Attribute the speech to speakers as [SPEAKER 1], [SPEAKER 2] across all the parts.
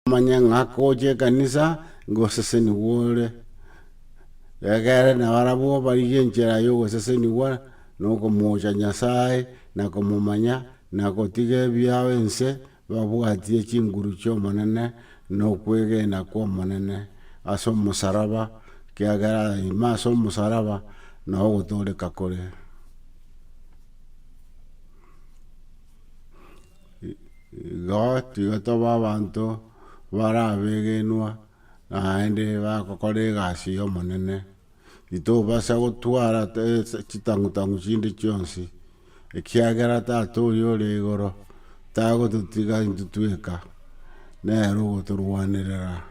[SPEAKER 1] manya ngakoje kanisa ngoseseni wole yagere na warabo bari yenchera yo goseseni wa no komocha Nyasaye na komumanya na kotige byawense babwatie chinguru cho monene no kwege na kwa monene aso musaraba kiagara imaso musaraba no gutore kakore tiga to babanto barabegenwa naende bakokore gasi yo monene ito basa gutwara chitangutangu chinde chionsi ekiagara tato yore igoro tago tutiga intutweka nero guturwanirira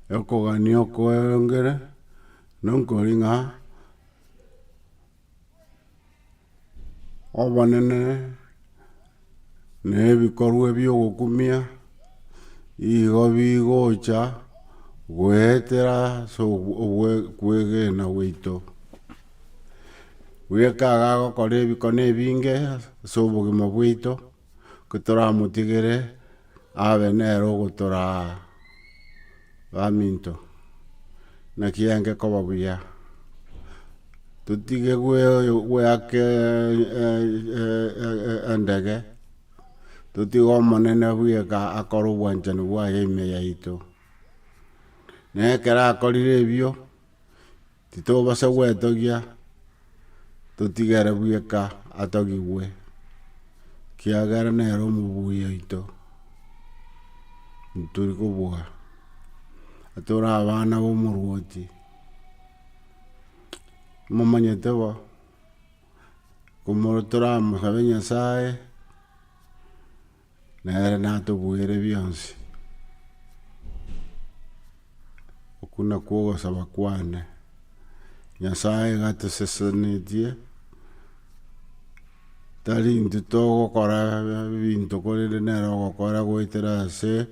[SPEAKER 1] Eko ganio koengere nonkoringa obanene nebikorwa byogukumia igo bigocha gwetera so kwegena wito wekaga gokora ebikone ebinge so obogima bwito kutoramutigere abe nero gutora baminto na kienge koba buya tutige gwe ake andage tutigo monene bweka akoro bwanchani bwa yeme yaito ne kera akorire ebio tito basa gwetogia tutigere bweka atogigwe kiagara nero mubuya ito nturi kubwa atora abana bo murwoti mumanyete bo kumorotora musabe Nyasaye nere natubwire byonsi okuna kuogo sabakwane Nyasaye gatusesonitie tari ntutogo kora bintu korire nero gokora gwitera se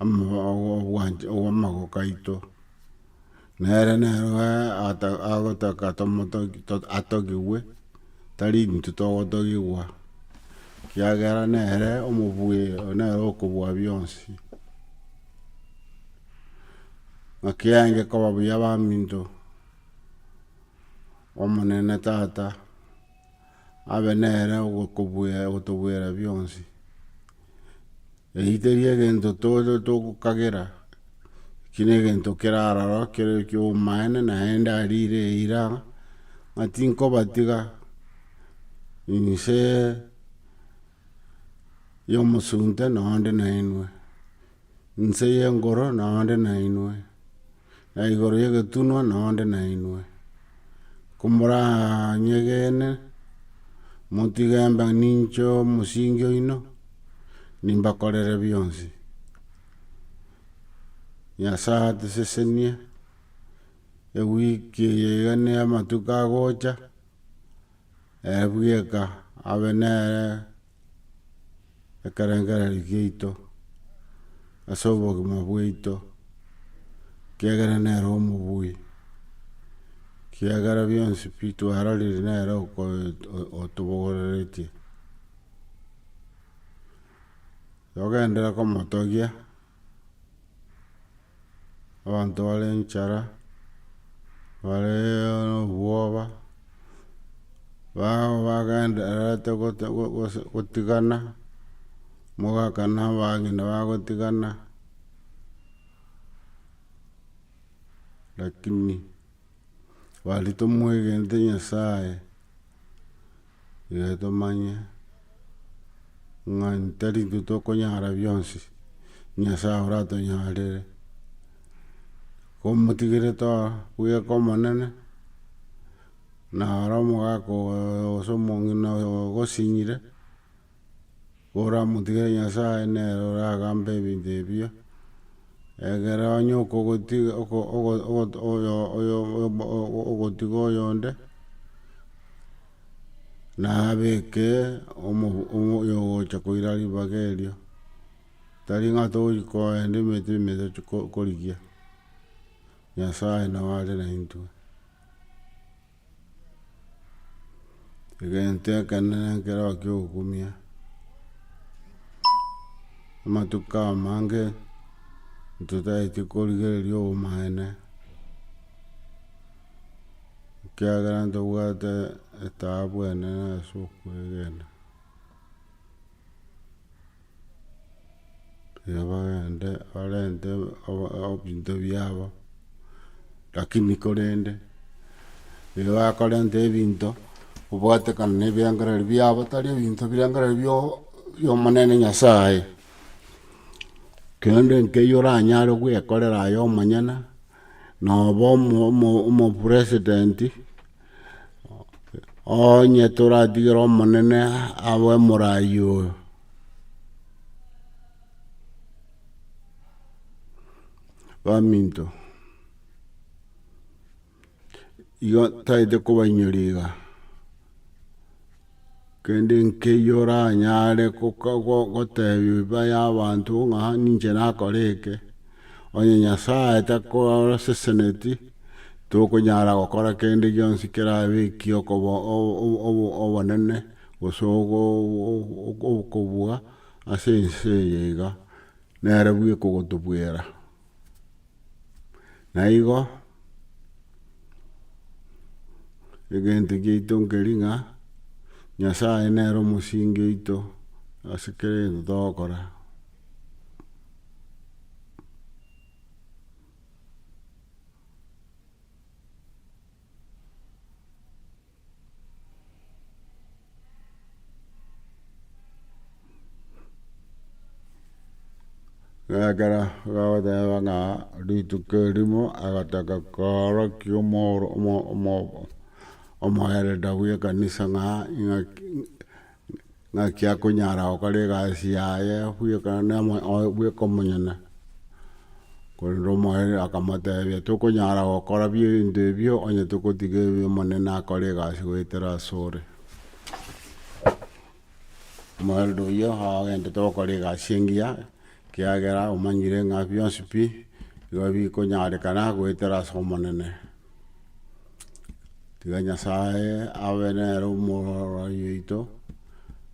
[SPEAKER 1] amago kaito nere nero agotaka tomoto atogiwe tari ntutogo togiwa kiagera nere omubuye nero okubwa byonsi akiange koba buya baminto omonene tata abe nere okutubwera byonsi eiterie gento todo kagera kine gento kerararo kere kyo maene na enda rire ira matinko batiga inse yo musunte no ande na inwe nse yengoro no ande na inwe na igoro yege tunwa no ande na inwe kumbura nyegene mutigamba nincho musingyo ino nimbakorere byonsi Nyasaye tusesenie ewiki yegane amatuka gocha ebweka abenere ekarengera ligito asobo gumabwito kiagara nero mubuyi kiagara byonsi pitu harali nero ko otubogoreti yogendera komotogia abantu bale nchara bale obwoba bagendera gutigana mugakana bagenda bagutigana lakini walitomwegente Nyasaye yetomanye ngantari tutokonyara byonsi Nyasaye uratonyarire komutigire to kuye komonene na romo gako osomongina gosinyire ora mutigire Nyasaye nero ragambe ebintu ebio egere onye okogotiga oyonde nabeke yogocha koira ribaga erio tari ng'a togoikoende emete korigia Nyasaye nabo are naintwe egento ekenene nkero kiogokumia amatuko amange ntotaeti korigereria obomaene ekiagera ntobwate etabu enene ase okwegena tiga bagende barente ebinto biabo lakini korende iga bakorenta ebinto obwatekana na ebirengereri biabo tari ebinto birengereri bia omonene Nyasaye kende nkeiyo oranyare gwekorera aye omonyene noba omopresident onye toratigere omonene abe morai oyo baminto igo taete kobainyora iga kende nkeiyo oranyare gotebia baya abanto ng'a ninche nakora eke onye Nyasaye takoseseneti tokonyara gokora kende gionsi kerabekio okoba obonene gose okobua ase ense eye iga nere bwekogotobwera na igo egento giaito nkeri ng'a Nyasaye nere omosingi oito ase kera egento togokora gakera gagoteba ng'a rituko erimo agataka korokia omoerenda bwa ekanisa ng'a ng'aki akonyara gokora egasi yaye bweka omonyene korende omoereri akamotebia tokonyara gokora ebinto ebio onye tokotiga omonene akore egasi goetera asore omoereri oyio agente togokora egasi engiya kiagera omanyire ng'a bionsi pi igo bikonyarekana goetera ase omonene tiga Nyasaye abe nere omorai oito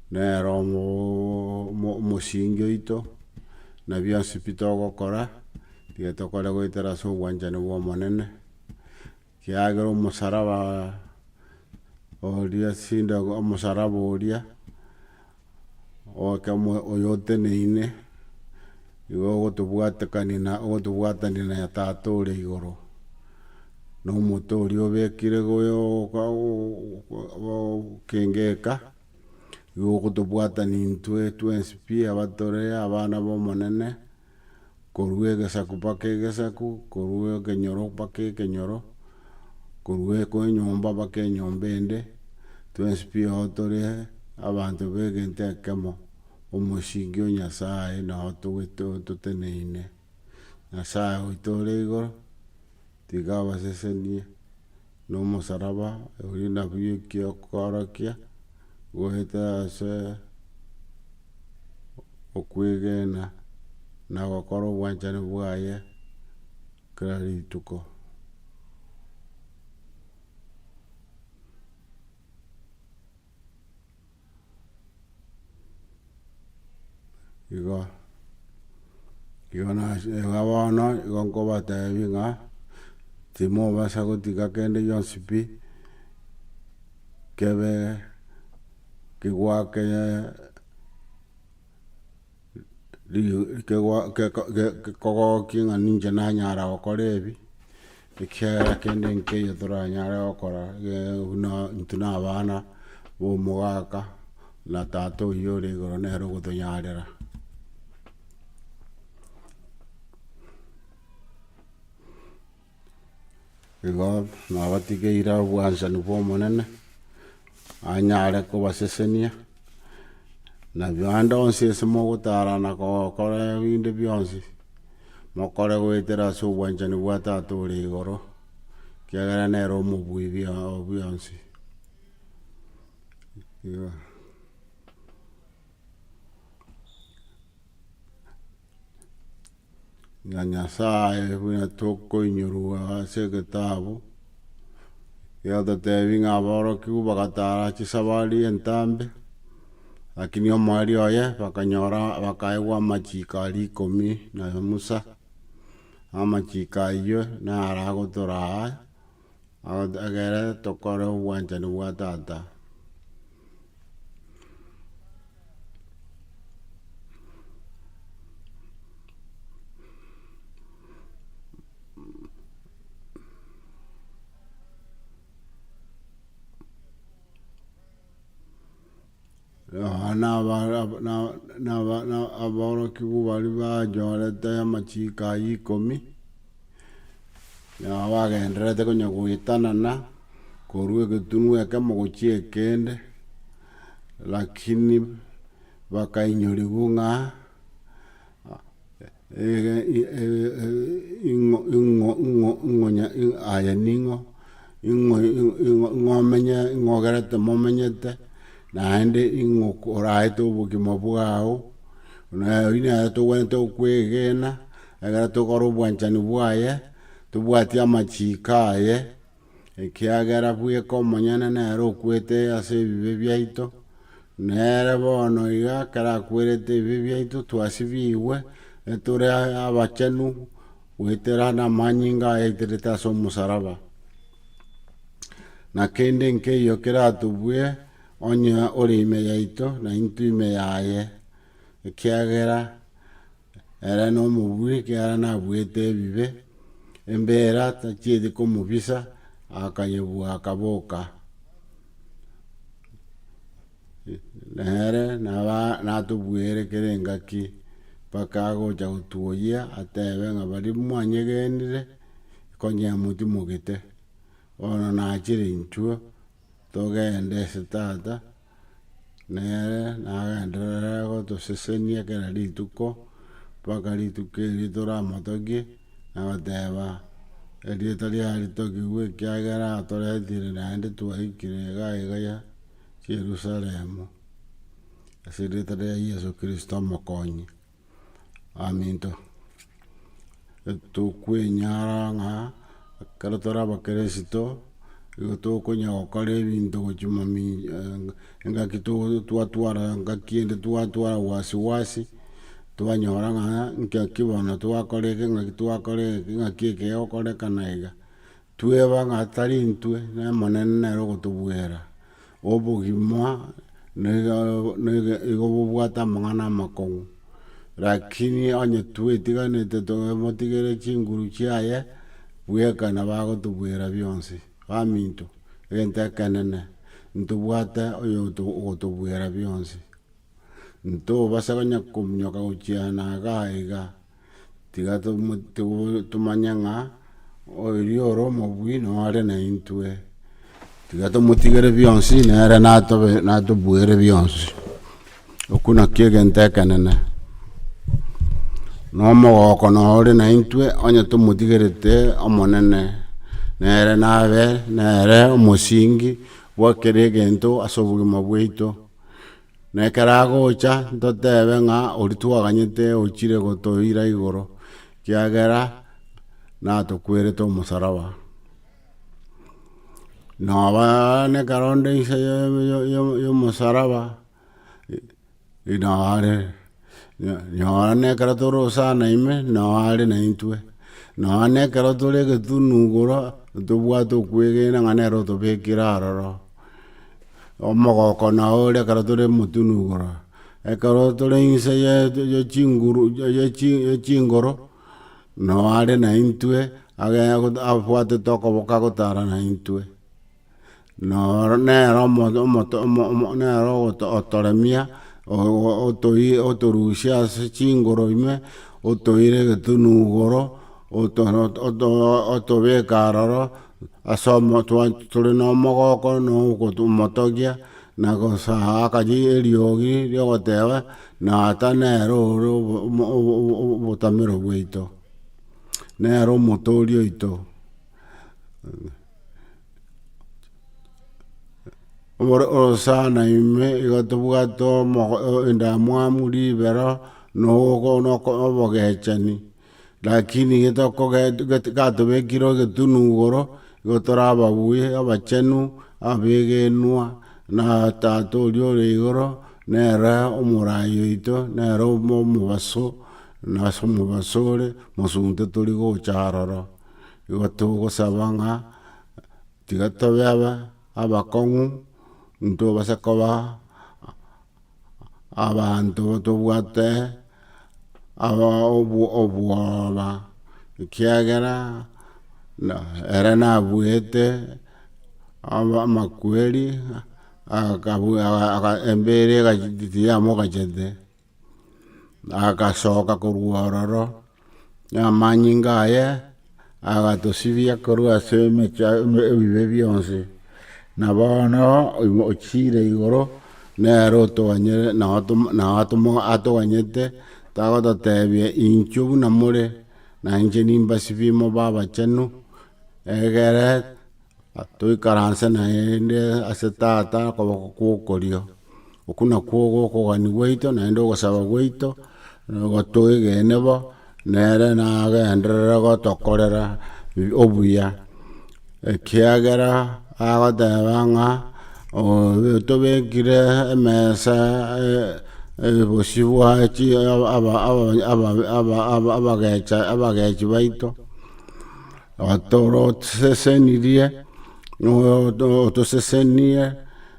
[SPEAKER 1] nere omosingi oito na bionsi pi togokora tiga tokore goetera ase obwanchani bwa omonene kiagera omosaraba oria omosaraba oria oke oyo oteneine igo ogotobwatania na tata ore igoro na omote oria obekire kengeka igo ogotobwatania intwe twensi pi abatore abana ba omonene korwa egesaku mpaka egesaku korwa ekenyoro mpaka ekenyoro korwa enyomba mpaka enyomba ende twensi pi igo tore abanto ba egento ekemo omosingi o Nyasaye nao toteneine Nyasaye oito ore igoro tiga abasesenie na omosaraba oria nabwo ekio goetera ase okwegena na gokora obwanchani bwaye kera rituko igo bono igo nkobatebia ng'a timobasa gotiga kende gionsi pi kebe kigwake kogokia ng'a ninche nanyara gokora ebi ekiagera kende nkeiyo toranyare gokora buna intwe na abana ba omogaka na tata oyio ore igoro nere ogotonyarera igo nabatigeire obwanchani bwa omonene anyare kobasesenia na bionde onsi ase mogotarana gokora ebinde bionsi mokore gwitira ase obwanchani bwa tata ore igoro kiagera nere omobui bionsi igo. Na Nyasaye buna tokoinyorwa ase egetabu giototebia ng'a aborokia bagatara chisabari entambe, lakini omweri oye bakaewa amachiko 19 amachiko aywo naro agotoraa egere tokore obwanchani bwa tata. Aborokia bari banyorete amachiko 10 nabo bagendererete konya goitanana korwa egetunu ekemo gochia ekende, lakini bakainyoriwa ng'a ogerete momenyete naende oraete obogima bwao nari nere togwenerete gokwegena egere togore obwanchani bwaye tobwatie amachiko aye ekiagera bweka omonyene nere okwete ase ebibe biaito nere bono iga ekero akwerete ebibe biaito twasibiwe tore abachenu goetera na amanyinga ayaiterete ase omosalaba, na kende nkeiyo keratobue onye ore ime yaito na intwe ime yaye ekiagera ere na omobui ekiagera nabwete ebibe embera tachieti komobisa akanyebwa akaboka nere natobwere kere engaki mpaka agocha gotuoyia atebe ng'a bari mwanyegenire konyemuti mogete bono nachire intwe togende ase tata nere nagenderera gotosesenia kera rituko mpaka rituko erio toramotokie nagoteba erieta riaritokiwe ekiagera atoretire naende twaikire iga Yerusalemu ase erieta ria Yesu Kristo omokonyi. Aminto. Tokwenyara ng'a ekero tore abakeresito igo tokonya gokora ebinto gochia engaki twatwara engaki ende twatwara wasiwasi twanyora ng'a ng'aki bono twakora eke ng'aki eke gegokorekana iga tweba ng'a tari intwe na omonene nere ogotobwera obogima igo bobwate amang'ana amakong'u, lakini onye twetiganete motigere chinguru chiaye bweka nabo agotobwera bionsi. Baminto egento ekenene ntobwate oyo ogotobwera bionsi, ntobasa konya kominyoka gochiana iga tiga tomanye ng'a oria ore omobui nore na intwe tiga tomotigere bionsi nere natobwere bionsi. Okwo nakio egento ekenene na omogoko nore na intwe onye tomotigerete omonene nere nabe nere omosingi bwa kera egento ase obogima bwaito, na ekero agocha ntotebe ng'a oria twaganyete ochire gotoira igoro kiagera natokwerete omosalaba. Noba nekaronde nse ya omosalaba nyora nekero tore osana ime nore na intwe nonya nekero tore egetunu igoro ntobwate okwegena ng'a nere otobekire aroro omogoko nore ekero tore motunu igoro ekero tore nse ya chingoro nore na intwe abwatete okoboka gotara na intwe nere otoremia otorusia ase chingoro ime otoire egetunu igoro otobeka aroro ase tore na omogoko omotogia na akari eriogi riogoteba nata nere ore obotamero bwaito. nero motorio ito o sana ime igatobugato mo inda muamuri bero no ko bogechani lakini getoko gato bekiro getunu goro gotora babuye abachenu abegenua na tatorio igoro nera omurayo ito nera mubaso na somubasore musunte tori go charoro igoto go sabanga tigatobe abakongu nto basakoba abantu tobwate obuoba kiagera na era na buete makweli embere ga mo gajede soka kuruororo ya manyinga ye tosivia korua seme bibe bionse na bana ochire igoro na roto anye na atomo atowanyete tago tebie inchu na more na inje nimba sivimo baba chenu egere atoi karanse na ende asetata ko korio okuna ko gani weito na endo gosaba weito go toi genebo nere na ga ndra go tokorera obuya kiagera agadabanga o tobe gire mesa bosiwa chi abagachi baito atoro sesenirie no to sesenie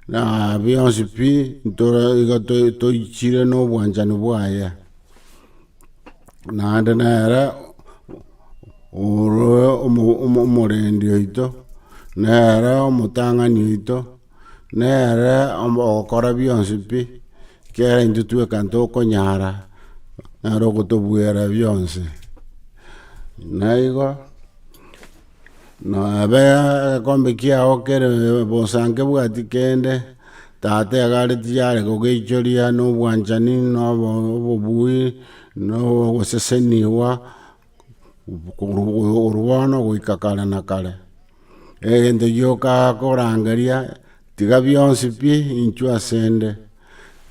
[SPEAKER 1] na bionsipi to ichire no bwanjani bwaya na nera oro morendio ito nera mutangani ito nera okora bionsipi kera indutue kanto konyara na rogoto buera bionse naigo na bea kombe kia okere bosanke bwati kende tate agare tiare go geichoria no bwanjani no bobui no goseseniwa urwana goikakara na kare ende yoka korangaria tiga bionsipi inchu asende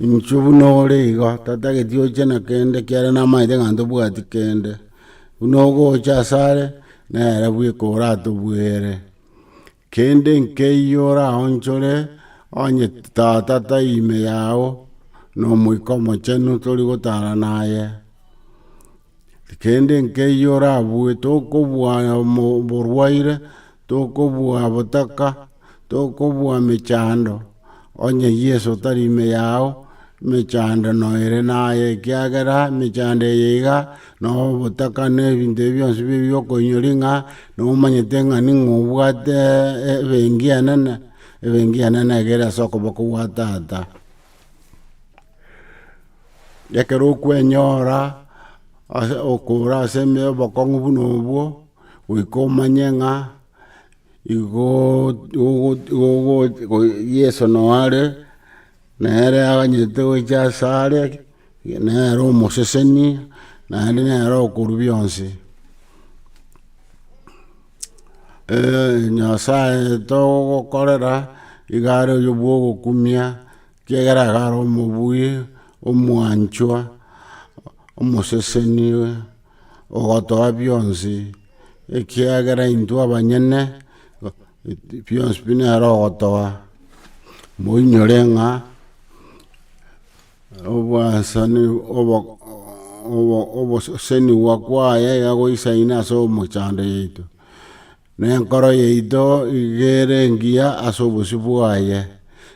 [SPEAKER 1] inchu bunore igo tata getio chena kende kiara na maide ganto bwati kende unogo chasare na era bui korato buere kende nkeyora onchore onye tata ime yao no muikomo chenu tori gotara naye kende nkeyora bui toko bua borwaire toko bua botaka toko bua mechando onye yeso tari ime yao mechando no ere naye kiagera mechande yega no botaka ne binde bionse bibyo konyoringa no manyetenga ningobwate ebengiana na gera soko boko watata yakero kwenyora okura seme bokongu bunobuo wikomanyenga igo yeso noare nere abanyete ocha sare nere omoseseni nere okurubionse nyasaye to korera igaro yobuo gokumia kiegera garo mobui omwanchwa omoseseni ogotoa bionse ekiagera intu abanyene bionse binero ogotoa moinyorenga obwasani oboseni wakwaye yagoisaina so mochande yeito nenkoro yeito igere ngia asobosibwaye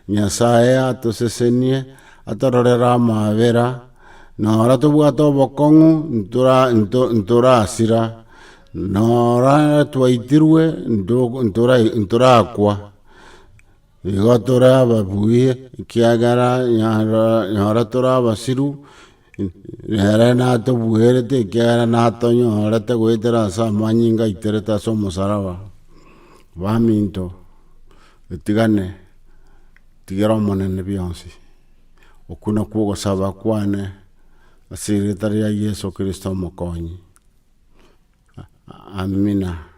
[SPEAKER 1] nyasaye atosesenie atororera mabera nora tobwato bokongu ntora asira nora twaitirwe ntora akwa igotora babuye kiagara nyara tora basiru nera na to buerete kiagara na to nyora te goitera sa manyinga itereta so musaraba baminto tigane tigero monene bionsi okuna kugo saba kwane asiritaria Yesu Kristo mokonyi Amina.